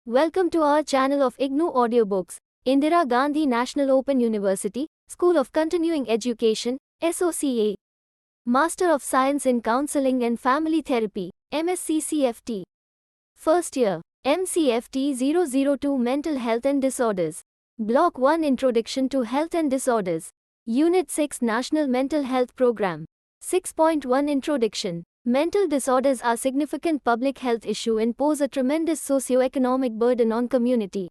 Welcome to our channel of IGNOU Audiobooks, Indira Gandhi National Open University, School of Continuing Education, SOCA. Master of Science in Counseling and Family Therapy, MSc-CFT. First year, MCFT 002 Mental Health and Disorders. Block 1 Introduction to Health and Disorders. Unit 6 National Mental Health Program. 6.1 Introduction. Mental disorders are significant public health issue and pose a tremendous socio-economic burden on community.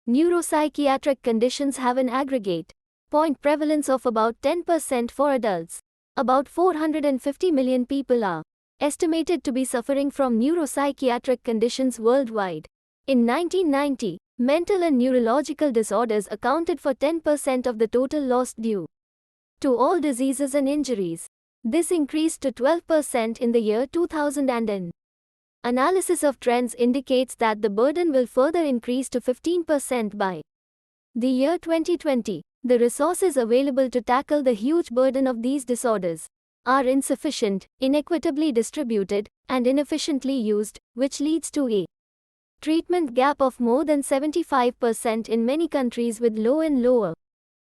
Neuropsychiatric conditions have an aggregate point prevalence of about 10% for adults. About 450 million people are estimated to be suffering from neuropsychiatric conditions worldwide. In 1990, mental and neurological disorders accounted for 10% of the total loss due to all diseases and injuries. This increased to 12% in the year 2000 and an analysis of trends indicates that the burden will further increase to 15% by the year 2020. The resources available to tackle the huge burden of these disorders are insufficient, inequitably distributed, and inefficiently used, which leads to a treatment gap of more than 75% in many countries with low and lower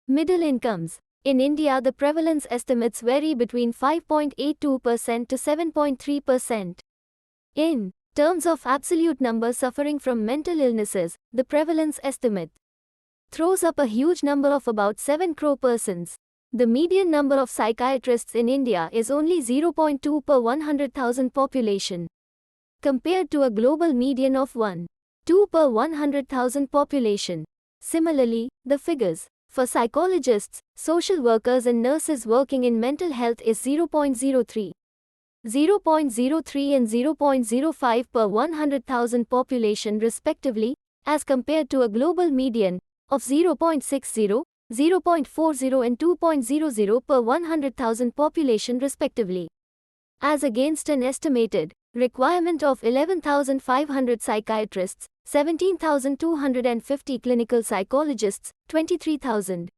middle incomes. In India, the prevalence estimates vary between 5.82% to 7.3%. In terms of absolute number suffering from mental illnesses, the prevalence estimate throws up a huge number of about 7 crore persons. The median number of psychiatrists in India is only 0.2 per 100,000 population, compared to a global median of 1.2 per 100,000 population. Similarly, the figures for psychologists, social workers and nurses working in mental health is 0.03, 0.03 and 0.05 per 100,000 population respectively, as compared to a global median of 0.60, 0.40 and 2.00 per 100,000 population respectively. As against an estimated requirement of 11,500 psychiatrists, 17,250 clinical psychologists, 23,000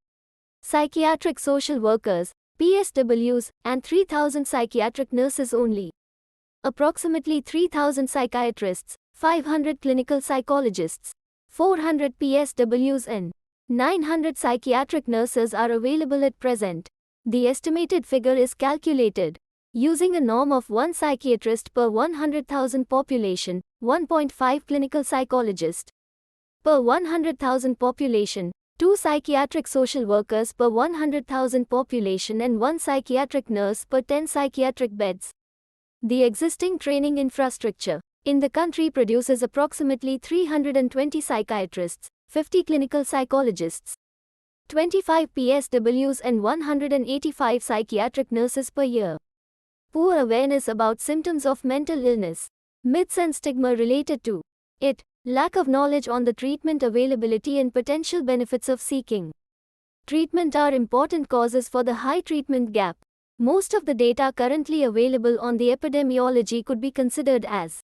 psychiatric social workers, PSWs, and 3,000 psychiatric nurses only. Approximately 3,000 psychiatrists, 500 clinical psychologists, 400 PSWs and 900 psychiatric nurses are available at present. The estimated figure is calculated using a norm of 1 psychiatrist per 100,000 population, 1.5 clinical psychologist per 100,000 population, 2 psychiatric social workers per 100,000 population and 1 psychiatric nurse per 10 psychiatric beds. The existing training infrastructure in the country produces approximately 320 psychiatrists, 50 clinical psychologists, 25 PSWs and 185 psychiatric nurses per year. Poor awareness about symptoms of mental illness, myths and stigma related to it, lack of knowledge on the treatment availability and potential benefits of seeking treatment are important causes for the high treatment gap. Most of the data currently available on the epidemiology could be considered as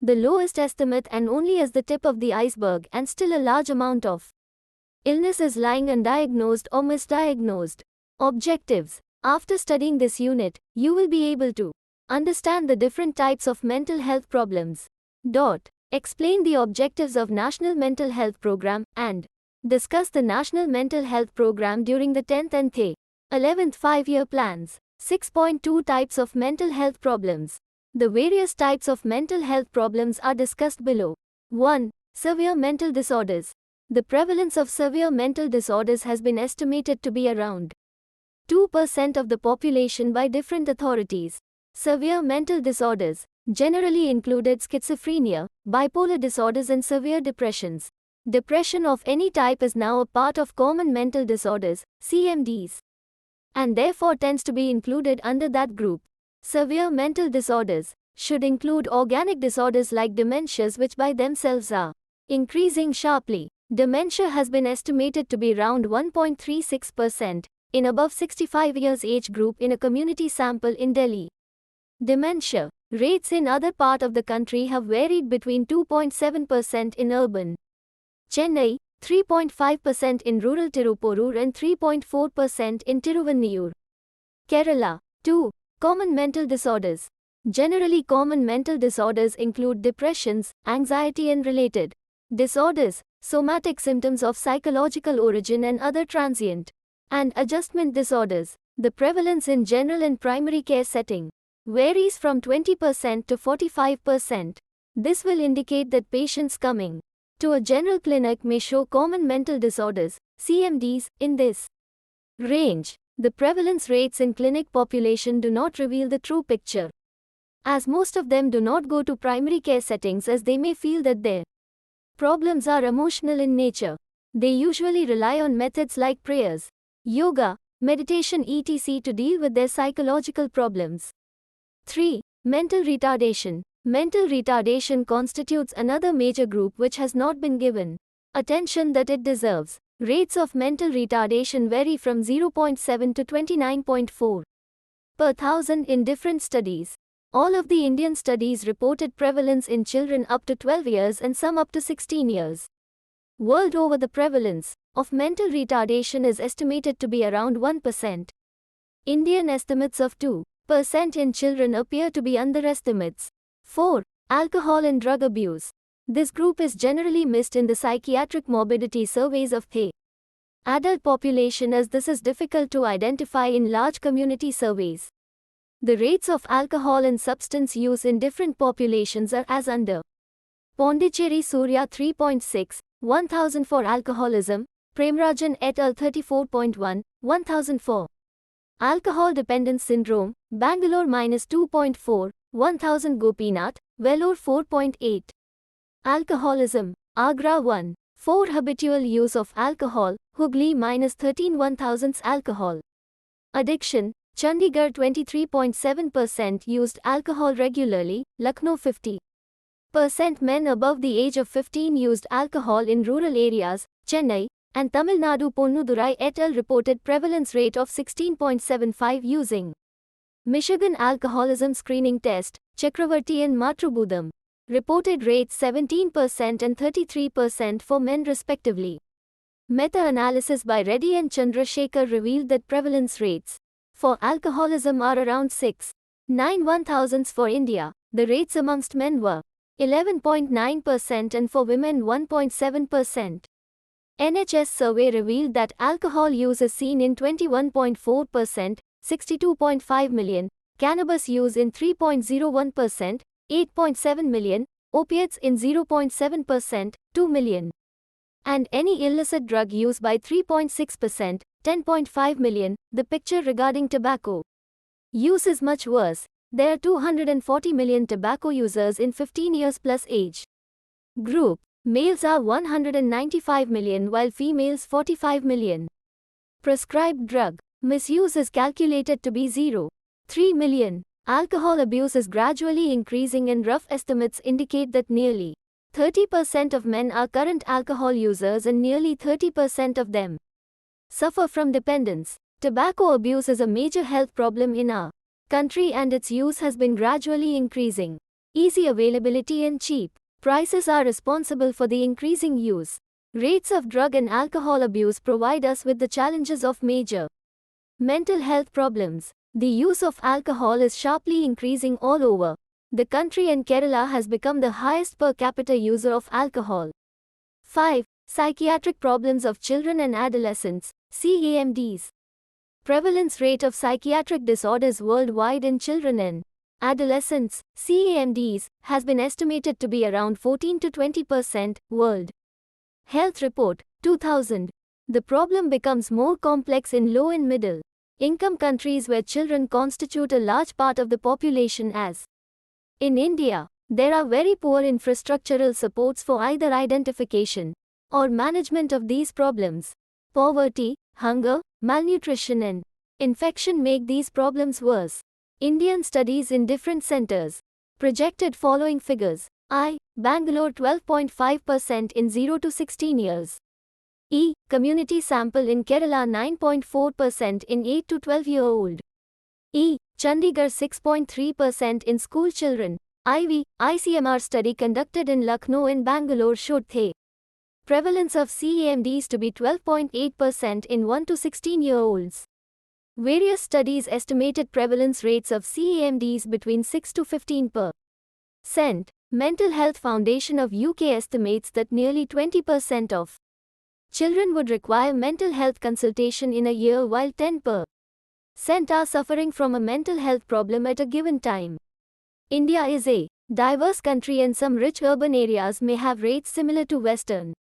the lowest estimate and only as the tip of the iceberg, and still a large amount of illness is lying undiagnosed or misdiagnosed. Objectives. After studying this unit, you will be able to understand the different types of mental health problems. Explain the objectives of National Mental Health Program and discuss the National Mental Health Program during the 10th and 11th 5-year plans. 6.2 Types of mental health problems. The various types of mental health problems are discussed below. 1. Severe mental disorders. The prevalence of severe mental disorders has been estimated to be around 2% of the population by different authorities. Severe mental disorders generally included schizophrenia, bipolar disorders and severe depressions. Depression of any type is now a part of common mental disorders, CMDs, and therefore tends to be included under that group. Severe mental disorders should include organic disorders like dementias, which by themselves are increasing sharply. Dementia has been estimated to be around 1.36% in above 65 years age group in a community sample in Delhi. Dementia rates in other part of the country have varied between 2.7% in urban Chennai, 3.5% in rural Tirupurur and 3.4% in Tiruvanniyur, Kerala. 2. Common mental disorders. Generally, common mental disorders include depressions, anxiety and related disorders, somatic symptoms of psychological origin and other transient and adjustment disorders. The prevalence in general and primary care setting varies from 20% to 45%. This will indicate that patients coming to a general clinic may show common mental disorders, CMDs, in this range. The prevalence rates in clinic population do not reveal the true picture, as most of them do not go to primary care settings as they may feel that their problems are emotional in nature. They usually rely on methods like prayers, yoga, meditation etc. to deal with their psychological problems. 3. Mental retardation. Mental retardation constitutes another major group which has not been given attention that it deserves. Rates of mental retardation vary from 0.7 to 29.4 per thousand in different studies. All of the Indian studies reported prevalence in children up to 12 years and some up to 16 years. World over, the prevalence of mental retardation is estimated to be around 1%. Indian estimates of 2% in children appear to be underestimates. 4. Alcohol and drug abuse. This group is generally missed in the psychiatric morbidity surveys of the adult population as this is difficult to identify in large community surveys. The rates of alcohol and substance use in different populations are as under. Pondicherry Surya 3.6, 1000 for alcoholism, Premrajan et al. 34.1, 1004. Alcohol dependence syndrome, Bangalore -2.4, 1000 Gopinath, Vellore 4.8. Alcoholism, Agra 1, 4 habitual use of alcohol, Hooghly -13 1000 alcohol. Addiction, Chandigarh 23.7% used alcohol regularly, Lucknow 50% men above the age of 15 used alcohol in rural areas, Chennai, and Tamil Nadu. Ponnudurai et al. Reported prevalence rate of 16.75 using Michigan Alcoholism Screening Test, Chakravarti and Matrubudam. Reported rates 17% and 33% for men respectively. Meta-analysis by Reddy and Chandrasekhar revealed that prevalence rates for alcoholism are around 6.9 1000s for India. The rates amongst men were 11.9% and for women 1.7%. NHS survey revealed that alcohol use is seen in 21.4%, 62.5 million, cannabis use in 3.01%, 8.7 million, opiates in 0.7%, 2 million. And any illicit drug use by 3.6%, 10.5 million. The picture regarding tobacco use is much worse. There are 240 million tobacco users in 15 years plus age group. Males are 195 million while females 45 million. Prescribed drug misuse is calculated to be 0.3 million. Alcohol abuse is gradually increasing and rough estimates indicate that nearly 30% of men are current alcohol users and nearly 30% of them suffer from dependence. Tobacco abuse is a major health problem in our country and its use has been gradually increasing. Easy availability and cheap prices are responsible for the increasing use. Rates of drug and alcohol abuse provide us with the challenges of major mental health problems. The use of alcohol is sharply increasing all over the country and Kerala has become the highest per capita user of alcohol. 5. Psychiatric problems of children and adolescents, CAMDs. Prevalence rate of psychiatric disorders worldwide in children and adolescents, CAMDs, has been estimated to be around 14 to 20%, World Health Report, 2000. The problem becomes more complex in low and middle income countries where children constitute a large part of the population as in India, there are very poor infrastructural supports for either identification or management of these problems. Poverty, hunger, malnutrition and infection make these problems worse. Indian studies in different centers projected following figures. I. Bangalore 12.5% in 0 to 16 years. E. Community sample in Kerala 9.4% in 8 to 12-year-old. E. Chandigarh 6.3% in school children. IV. ICMR study conducted in Lucknow and Bangalore showed the prevalence of CAMDs to be 12.8% in 1 to 16-year-olds. Various studies estimated prevalence rates of CAMDs between 6 to 15%. Mental Health Foundation of UK estimates that nearly 20% of children would require mental health consultation in a year, while 10% are suffering from a mental health problem at a given time. India is a diverse country, and some rich urban areas may have rates similar to Western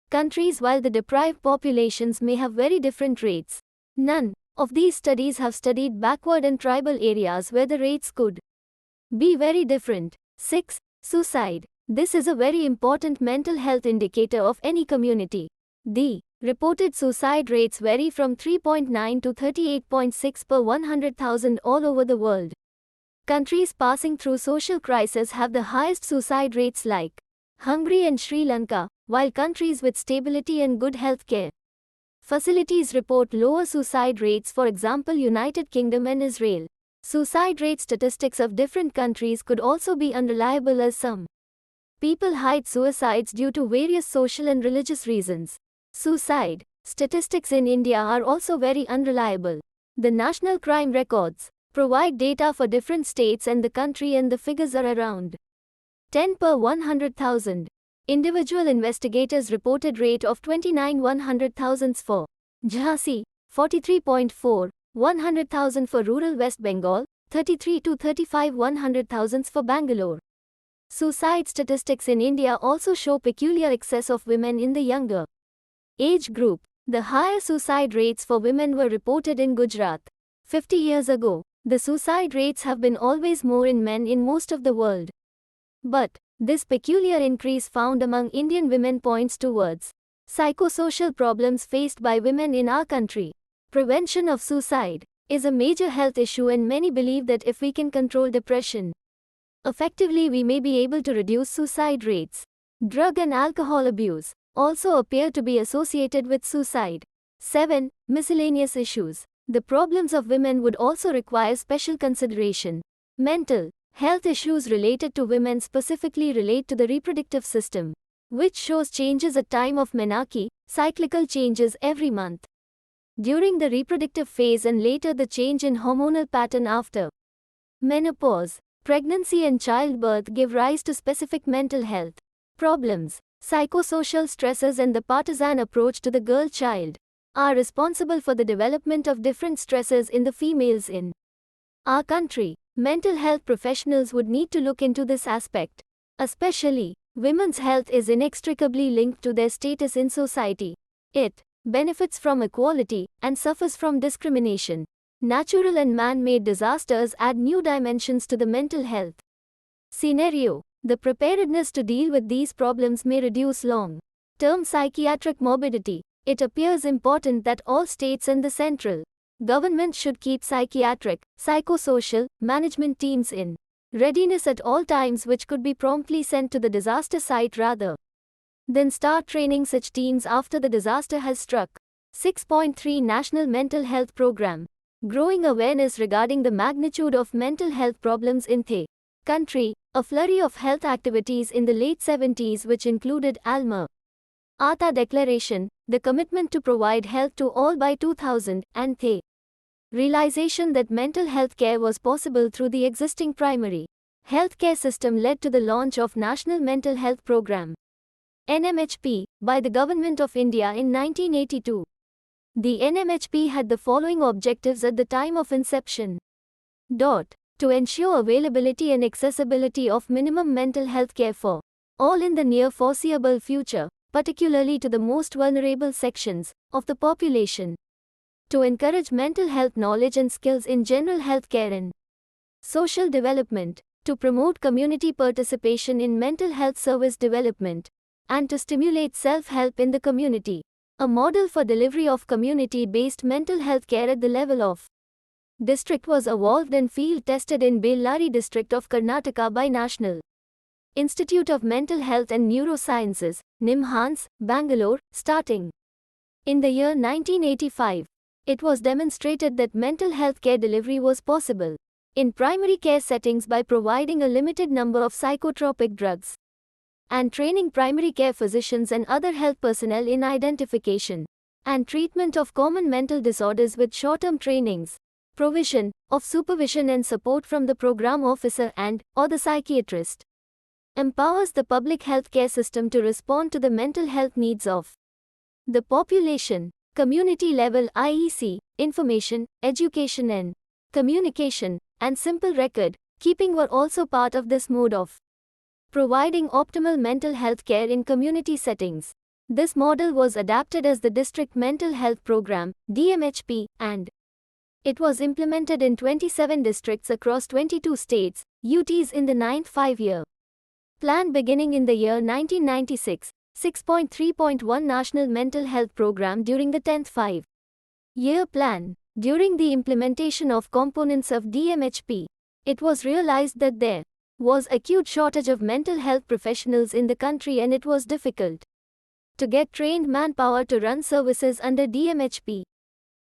countries, while the deprived populations may have very different rates. None of these studies have studied backward and tribal areas where the rates could be very different. 6. Suicide. This is a very important mental health indicator of any community. The reported suicide rates vary from 3.9 to 38.6 per 100,000 all over the world. Countries passing through social crisis have the highest suicide rates, like Hungary and Sri Lanka, while countries with stability and good health care facilities report lower suicide rates, for example United Kingdom and Israel. Suicide rate statistics of different countries could also be unreliable, as some people hide suicides due to various social and religious reasons. Suicide statistics in India are also very unreliable. The National Crime Records provide data for different states and the country, and the figures are around 10 per 100,000. Individual investigators reported rate of 29 100,000 for Jhansi, 43.4 100,000 for rural West Bengal, 33 to 35 100,000 for Bangalore. Suicide statistics in India also show peculiar excess of women in the younger age group. The higher suicide rates for women were reported in Gujarat. 50 years ago, the suicide rates have been always more in men in most of the world. But this peculiar increase found among Indian women points towards psychosocial problems faced by women in our country. Prevention of suicide is a major health issue, and many believe that if we can control depression effectively, we may be able to reduce suicide rates. Drug and alcohol abuse also appear to be associated with suicide. 7. Miscellaneous issues. The problems of women would also require special consideration. Mental health issues related to women specifically relate to the reproductive system, which shows changes at time of menarche, cyclical changes every month during the reproductive phase, and later the change in hormonal pattern after menopause. Pregnancy and childbirth give rise to specific mental health problems. Psychosocial stresses and the partisan approach to the girl child are responsible for the development of different stresses in the females in our country. Mental health professionals would need to look into this aspect. Especially, women's health is inextricably linked to their status in society. It benefits from equality and suffers from discrimination. Natural and man-made disasters add new dimensions to the mental health scenario. The preparedness to deal with these problems may reduce long-term psychiatric morbidity. It appears important that all states and the central government should keep psychiatric, psychosocial management teams in readiness at all times, which could be promptly sent to the disaster site rather than start training such teams after the disaster has struck. 6.3 National Mental Health Program. Growing awareness regarding the magnitude of mental health problems in the country. A flurry of health activities in the late 70s, which included Alma Ata Declaration, the commitment to provide health to all by 2000, and the realization that mental health care was possible through the existing primary healthcare system led to the launch of National Mental Health Program (NMHP) by the Government of India in 1982. The NMHP had the following objectives at the time of inception. To ensure availability and accessibility of minimum mental health care for all in the near foreseeable future, particularly to the most vulnerable sections of the population. To encourage mental health knowledge and skills in general health care and social development. To promote community participation in mental health service development. And to stimulate self-help in the community. A model for delivery of community-based mental health care at the level of district was evolved and field-tested in Bellary district of Karnataka by National Institute of Mental Health and Neurosciences, NIMHANS, Bangalore, starting in the year 1985. It was demonstrated that mental health care delivery was possible in primary care settings by providing a limited number of psychotropic drugs and training primary care physicians and other health personnel in identification and treatment of common mental disorders with short-term trainings, provision of supervision and support from the program officer and/or the psychiatrist. empowers the public healthcare system to respond to the mental health needs of the population. Community level IEC, information, education and communication, and simple record keeping were also part of this mode of providing optimal mental health care in community settings. This model was adapted as the District Mental Health Program, DMHP, and it was implemented in 27 districts across 22 states, UTs in the 9th five-year plan beginning in the year 1996, 6.3.1 National Mental Health Program during the 10th five-year plan. During the implementation of components of DMHP, it was realized that there was acute shortage of mental health professionals in the country and it was difficult to get trained manpower to run services under DMHP.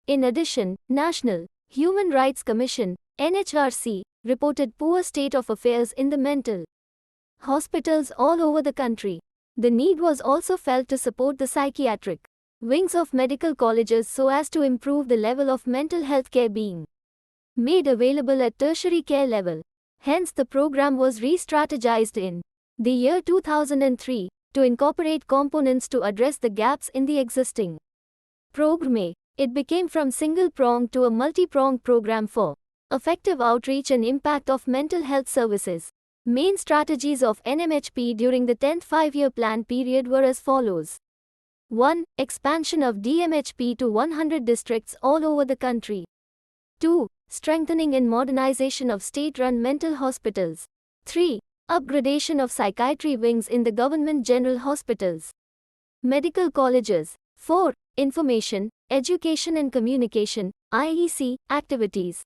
In addition, National Human Rights Commission, NHRC, reported poor state of affairs in the mental hospitals all over the country. The need was also felt to support the psychiatric wings of medical colleges so as to improve the level of mental health care being made available at tertiary care level. Hence, the program was re-strategized in the year 2003 to incorporate components to address the gaps in the existing program. It became from single-pronged to a multi-pronged program for effective outreach and impact of mental health services. Main strategies of NMHP during the 10th five-year plan period were as follows. 1. Expansion of DMHP to 100 districts all over the country. 2. Strengthening and modernization of state-run mental hospitals. 3. Upgradation of psychiatry wings in the government general hospitals, medical colleges. 4. Information, education and communication, IEC, activities.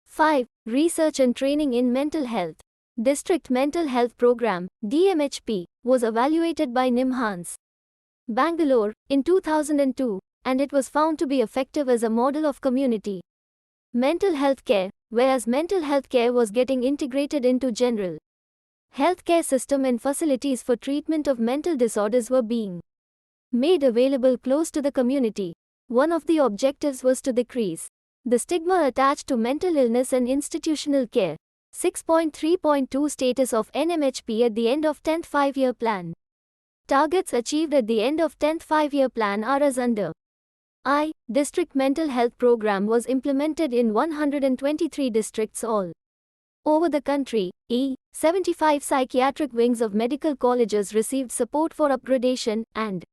5. Research and training in mental health. District Mental Health Program, DMHP, was evaluated by NIMHANS, Bangalore, in 2002, and it was found to be effective as a model of community mental health care, whereas mental health care was getting integrated into general healthcare system and facilities for treatment of mental disorders were being made available close to the community. One of the objectives was to decrease the stigma attached to mental illness and institutional care. 6.3.2 Status of NMHP at the end of 10th five-year plan. Targets achieved at the end of 10th five-year plan are as under. I. District Mental Health Program was implemented in 123 districts all over the country. E. 75 psychiatric wings of medical colleges received support for upgradation, and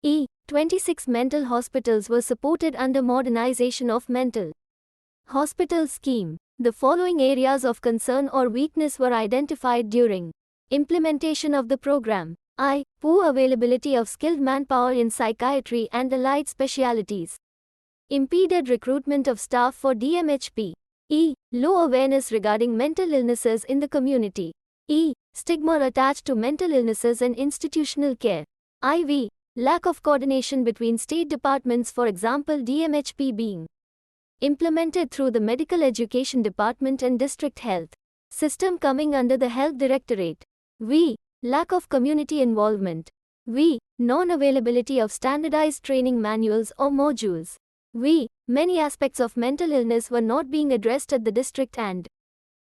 E. 26 mental hospitals were supported under modernization of mental hospital scheme. The following areas of concern or weakness were identified during implementation of the program. I. Poor availability of skilled manpower in psychiatry and allied specialties. Impeded recruitment of staff for DMHP. E. Low awareness regarding mental illnesses in the community. E. Stigma attached to mental illnesses and institutional care. IV. Lack of coordination between state departments, for example DMHP being implemented through the Medical Education Department and District Health System coming under the Health Directorate. V. Lack of community involvement. V. Non-availability of standardized training manuals or modules. V. Many aspects of mental illness were not being addressed at the district and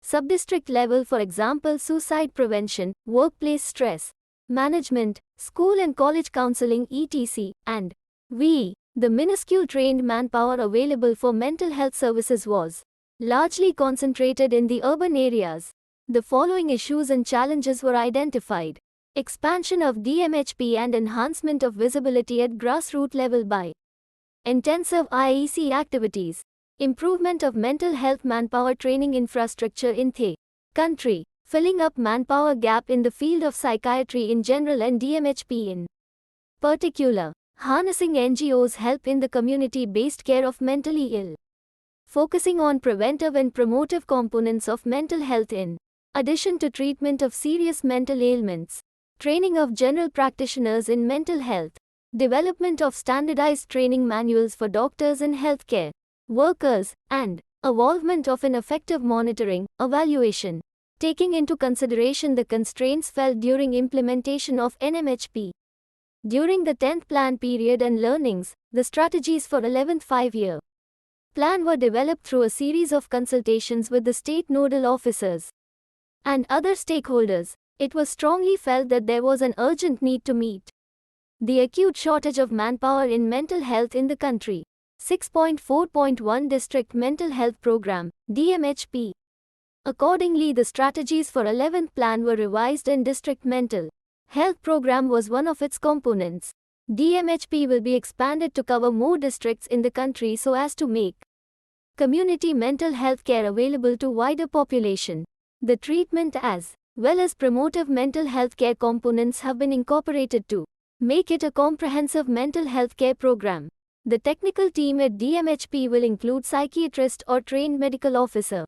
sub-district level, for example suicide prevention, workplace stress management, school and college counseling etc. and V. The minuscule trained manpower available for mental health services was largely concentrated in the urban areas. The following issues and challenges were identified. Expansion of DMHP and enhancement of visibility at grassroots level by intensive IEC activities. Improvement of mental health manpower training infrastructure in the country. Filling up manpower gap in the field of psychiatry in general and DMHP in particular. Harnessing NGOs' help in the community-based care of mentally ill. Focusing on preventive and promotive components of mental health in addition to treatment of serious mental ailments. Training of general practitioners in mental health. Development of standardized training manuals for doctors and healthcare workers, and evolvement of an effective monitoring, evaluation, taking into consideration the constraints felt during implementation of NMHP. During the 10th plan period and learnings, the strategies for 11th five-year plan were developed through a series of consultations with the state nodal officers and other stakeholders. It was strongly felt that there was an urgent need to meet the acute shortage of manpower in mental health in the country. 6.4.1 District Mental Health Program, DMHP. Accordingly, the strategies for 11th plan were revised and District Mental Health Program was one of its components. DMHP will be expanded to cover more districts in the country so as to make community mental health care available to wider population. The treatment as well as promotive mental health care components have been incorporated to make it a comprehensive mental health care program. The technical team at DMHP will include psychiatrist or trained medical officer,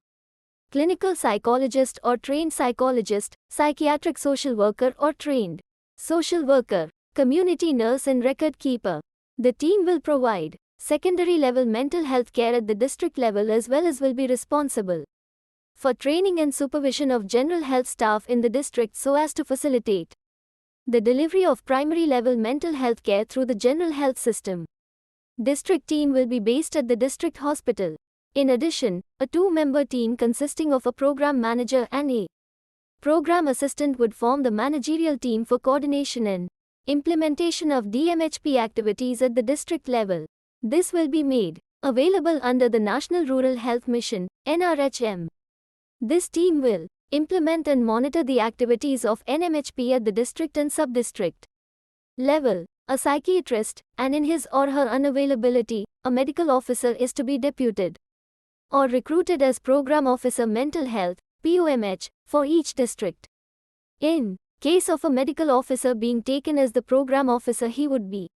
clinical psychologist or trained psychologist, psychiatric social worker or trained social worker, community nurse and record keeper. The team will provide secondary level mental health care at the district level as well as will be responsible for training and supervision of general health staff in the district so as to facilitate the delivery of primary level mental health care through the general health system. District team will be based at the district hospital. In addition, a 2-member team consisting of a program manager and a program assistant would form the managerial team for coordination and implementation of DMHP activities at the district level. This will be made available under the National Rural Health Mission, NRHM. This team will implement and monitor the activities of NMHP at the district and sub-district level. A psychiatrist, and in his or her unavailability, a medical officer is to be deputed or recruited as Program Officer Mental Health, POMH, for each district. In case of a medical officer being taken as the program officer, he would be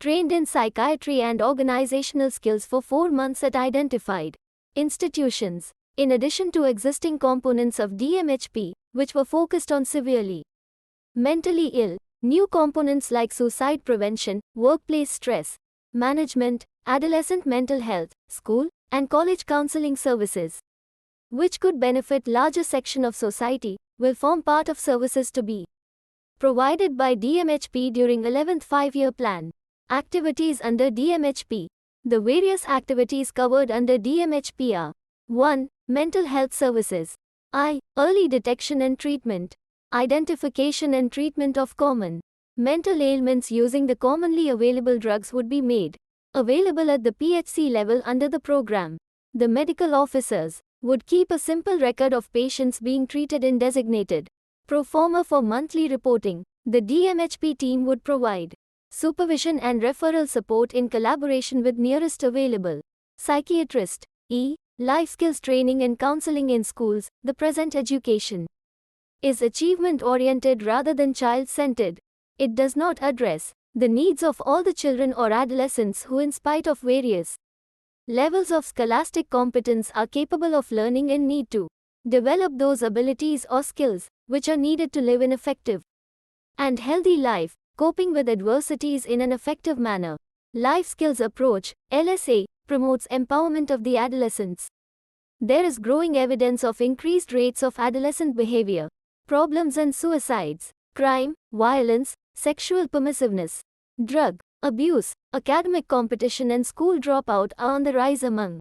trained in psychiatry and organizational skills for 4 months at identified institutions. In addition to existing components of DMHP, which were focused on severely mentally ill, new components like suicide prevention, workplace stress management, adolescent mental health, school and college counseling services, which could benefit larger section of society, will form part of services to be provided by DMHP during 11th 5-year plan. Activities under DMHP. The various activities covered under DMHP are 1. Mental health services. I. Early detection and treatment. Identification and treatment of common mental ailments using the commonly available drugs would be made available at the PHC level under the program. The medical officers would keep a simple record of patients being treated in designated pro forma for monthly reporting. The DMHP team would provide supervision and referral support in collaboration with nearest available psychiatrist. E. Life skills training and counseling in schools. The present education is achievement-oriented rather than child-centered. It does not address the needs of all the children or adolescents who, in spite of various levels of scholastic competence, are capable of learning and need to develop those abilities or skills which are needed to live an effective and healthy life, coping with adversities in an effective manner. Life Skills Approach, LSA, promotes empowerment of the adolescents. There is growing evidence of increased rates of adolescent behavior problems and suicides, crime, violence, sexual permissiveness, drug abuse, academic competition and school dropout are on the rise among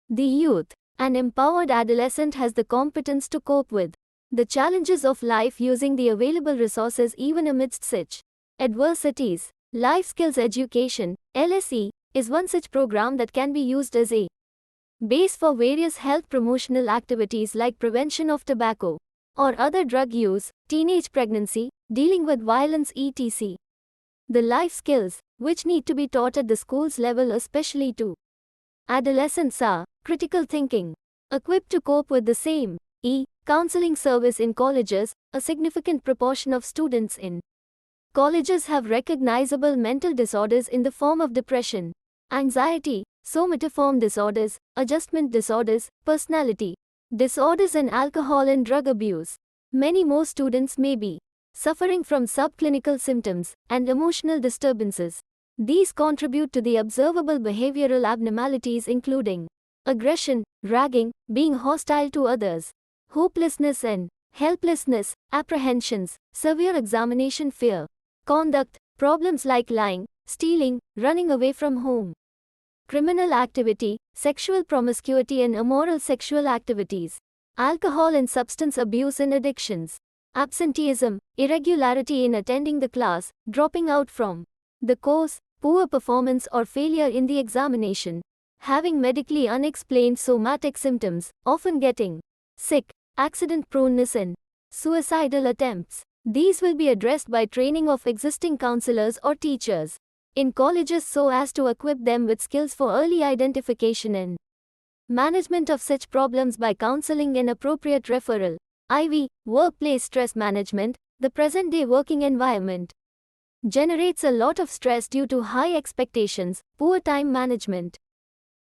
the youth. An empowered adolescent has the competence to cope with the challenges of life using the available resources even amidst such adversities. Life Skills Education, LSE, is one such program that can be used as a base for various health promotional activities like prevention of tobacco or other drug use, teenage pregnancy, dealing with violence etc. The life skills, which need to be taught at the school's level especially to adolescents, are critical thinking, equipped to cope with the same. E. Counseling service in colleges. A significant proportion of students in colleges have recognizable mental disorders in the form of depression, anxiety, somatoform disorders, adjustment disorders, personality disorders and alcohol and drug abuse. Many more students may be suffering from subclinical symptoms and emotional disturbances. These contribute to the observable behavioral abnormalities including aggression, ragging, being hostile to others, hopelessness and helplessness, apprehensions, severe examination fear, conduct problems like lying, stealing, running away from home, criminal activity, sexual promiscuity and immoral sexual activities, alcohol and substance abuse and addictions. absenteeism, irregularity in attending the class, dropping out from the course, poor performance or failure in the examination, having medically unexplained somatic symptoms, often getting sick, accident proneness and suicidal attempts. These will be addressed by training of existing counselors or teachers in colleges so as to equip them with skills for early identification and management of such problems by counseling and appropriate referral. IV. Workplace stress management. The present-day working environment generates a lot of stress due to high expectations, poor time management,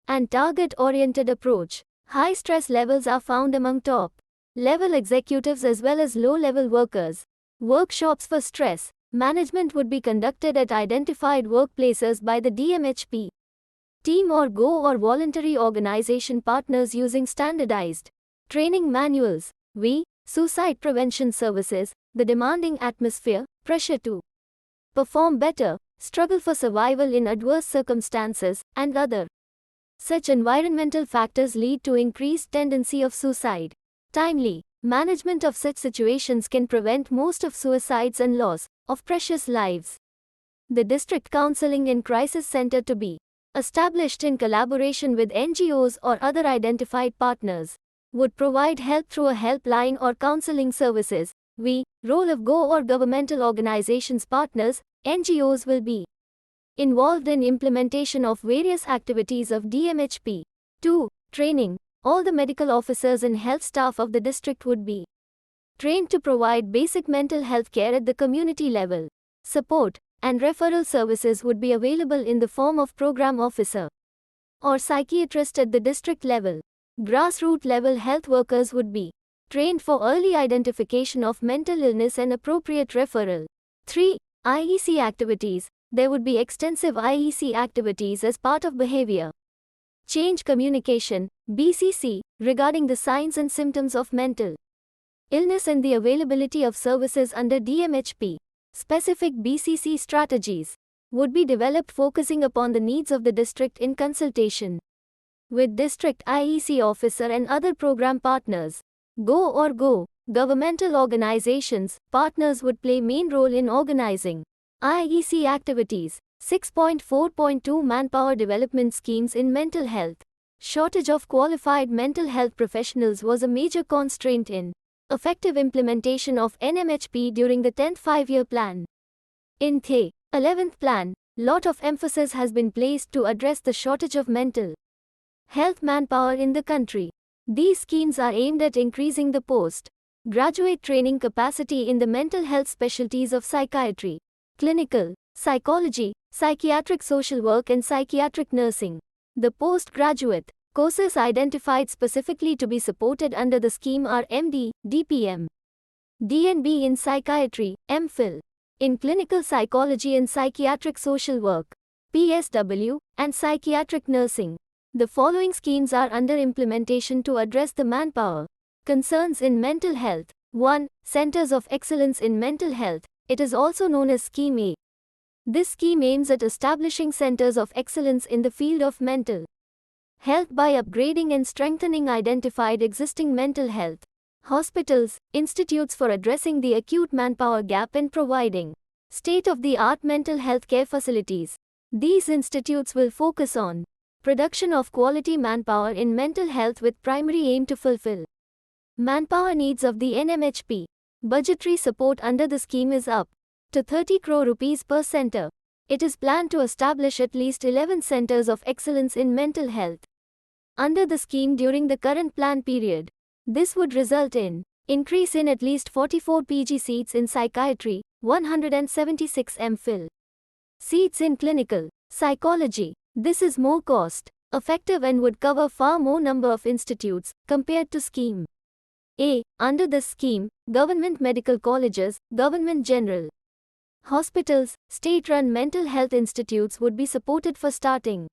and target-oriented approach. High stress levels are found among top-level executives as well as low-level workers. Workshops for stress management would be conducted at identified workplaces by the DMHP team or GO or voluntary organization partners using standardized training manuals. Suicide prevention services. The demanding atmosphere, pressure to perform better, struggle for survival in adverse circumstances, and other such environmental factors lead to increased tendency of suicide. Timely management of such situations can prevent most of suicides and loss of precious lives. The District Counseling and Crisis Center to be established in collaboration with NGOs or other identified partners would provide help through a helpline or counseling services. Role of GO or governmental organizations partners. NGOs will be involved in implementation of various activities of DMHP. 2. Training. All the medical officers and health staff of the district would be trained to provide basic mental health care at the community level. Support and referral services would be available in the form of program officer or psychiatrist at the district level. Grassroots level health workers would be trained for early identification of mental illness and appropriate referral. 3. IEC activities. There would be extensive IEC activities as part of behavior change communication, BCC, regarding the signs and symptoms of mental illness and the availability of services under DMHP. Specific BCC strategies would be developed focusing upon the needs of the district in consultation with district IEC officer and other program partners. GO governmental organizations, partners would play main role in organizing IEC activities. 6.4.2 Manpower development schemes in mental health. Shortage of qualified mental health professionals was a major constraint in effective implementation of NMHP during the 10th five-year plan. In the 11th plan, lot of emphasis has been placed to address the shortage of mental health manpower in the country. These schemes are aimed at increasing the post-graduate training capacity in the mental health specialties of psychiatry, clinical psychology, psychiatric social work and psychiatric nursing. The postgraduate courses identified specifically to be supported under the scheme are MD, DPM, DNB in psychiatry, MPhil in clinical psychology and psychiatric social work, PSW, and psychiatric nursing. The following schemes are under implementation to address the manpower concerns in mental health. 1. Centers of Excellence in Mental Health. It is also known as Scheme A. This scheme aims at establishing centers of excellence in the field of mental health by upgrading and strengthening identified existing mental health hospitals, institutes for addressing the acute manpower gap and providing state-of-the-art mental health care facilities. These institutes will focus on production of quality manpower in mental health with primary aim to fulfill manpower needs of the NMHP. Budgetary support under the scheme is up to 30 crore rupees per center. It is planned to establish at least 11 centers of excellence in mental health under the scheme during the current plan period. This would result in increase in at least 44 PG seats in psychiatry, 176 MPhil seats in clinical psychology. This is more cost effective and would cover far more number of institutes compared to Scheme A. Under this scheme, government medical colleges, government general hospitals, state-run mental health institutes would be supported for starting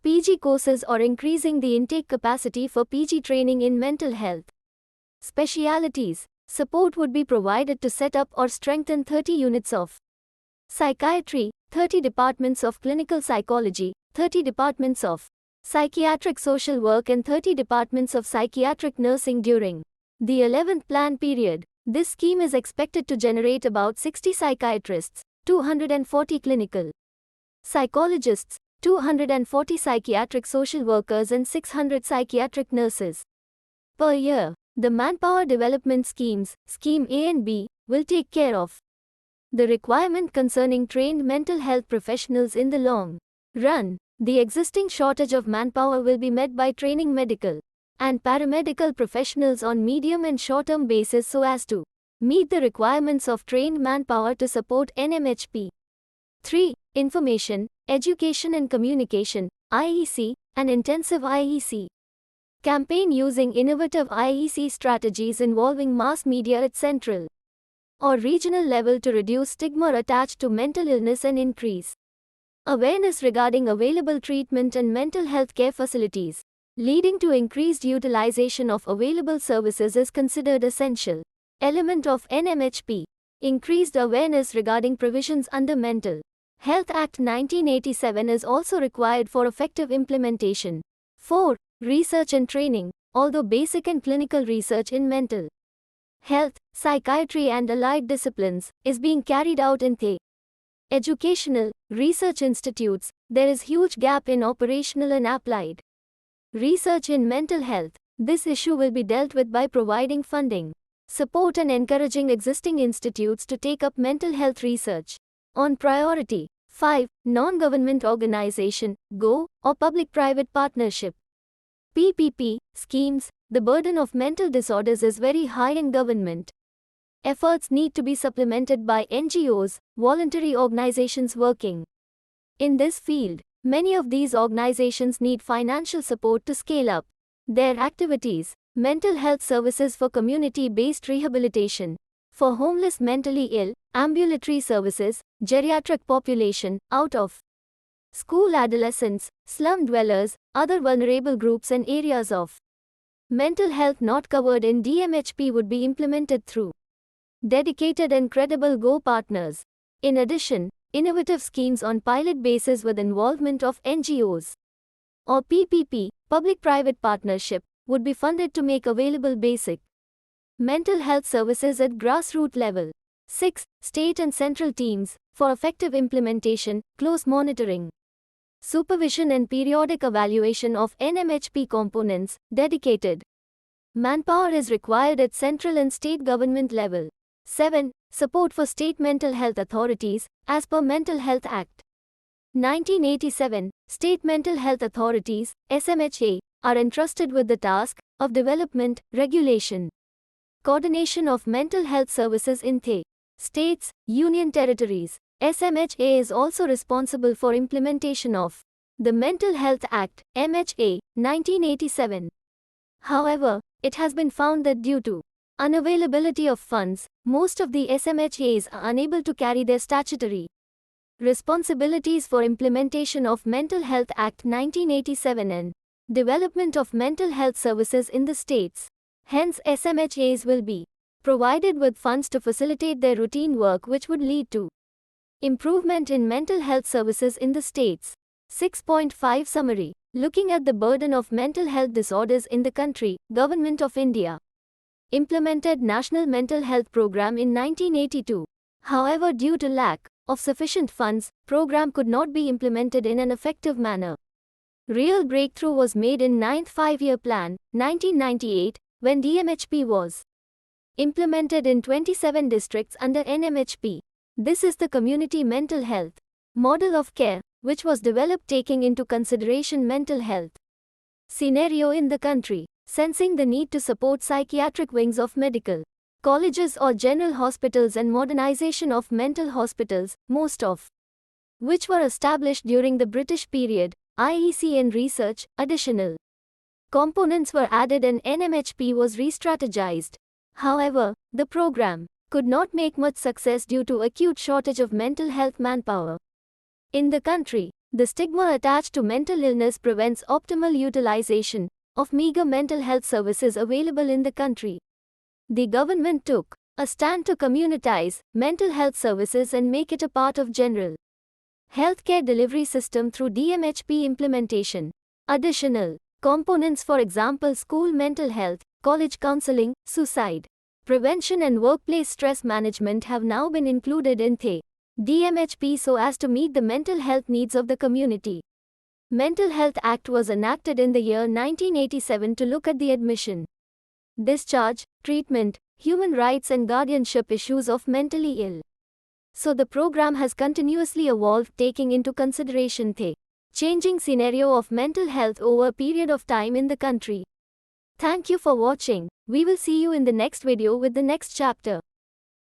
PG courses or increasing the intake capacity for PG training in mental health specialities. Support would be provided to set up or strengthen 30 units of psychiatry, 30 departments of clinical psychology, 30 departments of psychiatric social work and 30 departments of psychiatric nursing during the 11th plan period. This scheme is expected to generate about 60 psychiatrists, 240 clinical psychologists, 240 psychiatric social workers and 600 psychiatric nurses per year. The manpower development schemes, Scheme A and B, will take care of the requirement concerning trained mental health professionals in the long run. The existing shortage of manpower will be met by training medical and paramedical professionals on medium and short-term basis so as to meet the requirements of trained manpower to support NMHP. 3. Information, Education and Communication, IEC, an intensive IEC campaign using innovative IEC strategies involving mass media at central or regional level to reduce stigma attached to mental illness and increase awareness regarding available treatment and mental health care facilities, leading to increased utilization of available services is considered essential element of NMHP. Increased awareness regarding provisions under Mental Health Act 1987 is also required for effective implementation. 4. Research and training. Although basic and clinical research in mental health, psychiatry and allied disciplines is being carried out in the educational research institutes, there is huge gap in operational and applied research in mental health. This issue will be dealt with by providing funding, support and encouraging existing institutes to take up mental health research on priority. 5. Non-government organization, GO, or public-private partnership PPP schemes. The burden of mental disorders is very high in government. Efforts need to be supplemented by NGOs, voluntary organizations working in this field. Many of these organizations need financial support to scale up their activities. Mental health services for community-based rehabilitation, for homeless mentally ill, ambulatory services, geriatric population, out of school adolescents, slum dwellers, other vulnerable groups and areas of mental health not covered in DMHP would be implemented through dedicated and credible GO partners. In addition, innovative schemes on pilot basis with involvement of NGOs or PPP, public-private partnership, would be funded to make available basic mental health services at grassroots level. 6. State and central teams, for effective implementation, close monitoring, supervision and periodic evaluation of NMHP components, dedicated manpower is required at central and state government level. 7. Support for state mental health authorities, as per Mental Health Act 1987, state mental health authorities, SMHA, are entrusted with the task of development, regulation, coordination of mental health services in the states, union territories. SMHA is also responsible for implementation of the Mental Health Act, MHA, 1987. However, it has been found that due to unavailability of funds, most of the SMHAs are unable to carry their statutory responsibilities for implementation of Mental Health Act 1987 and development of mental health services in the states. Hence, SMHAs will be provided with funds to facilitate their routine work, which would lead to improvement in mental health services in the states. 6.5 Summary. Looking at the burden of mental health disorders in the country, Government of India implemented National Mental Health Program in 1982. However, due to lack of sufficient funds, program could not be implemented in an effective manner. Real breakthrough was made in 9th Five-Year Plan, 1998, when DMHP was implemented in 27 districts under NMHP. This is the community mental health model of care, which was developed taking into consideration mental health scenario in the country, sensing the need to support psychiatric wings of medical colleges or general hospitals and modernization of mental hospitals, most of which were established during the British period. IEC and research, additional components were added and NMHP was re-strategized. However, the program could not make much success due to acute shortage of mental health manpower in the country. The stigma attached to mental illness prevents optimal utilization of meager mental health services available in the country. The government took a stand to communitize mental health services and make it a part of general healthcare delivery system through DMHP implementation. Additional components, for example, school mental health, college counseling, suicide Prevention and workplace stress management have now been included in the DMHP so as to meet the mental health needs of the community. Mental Health Act was enacted in the year 1987 to look at the admission, discharge, treatment, human rights and guardianship issues of mentally ill. So the program has continuously evolved, taking into consideration the changing scenario of mental health over a period of time in the country. Thank you for watching. We will see you in the next video with the next chapter.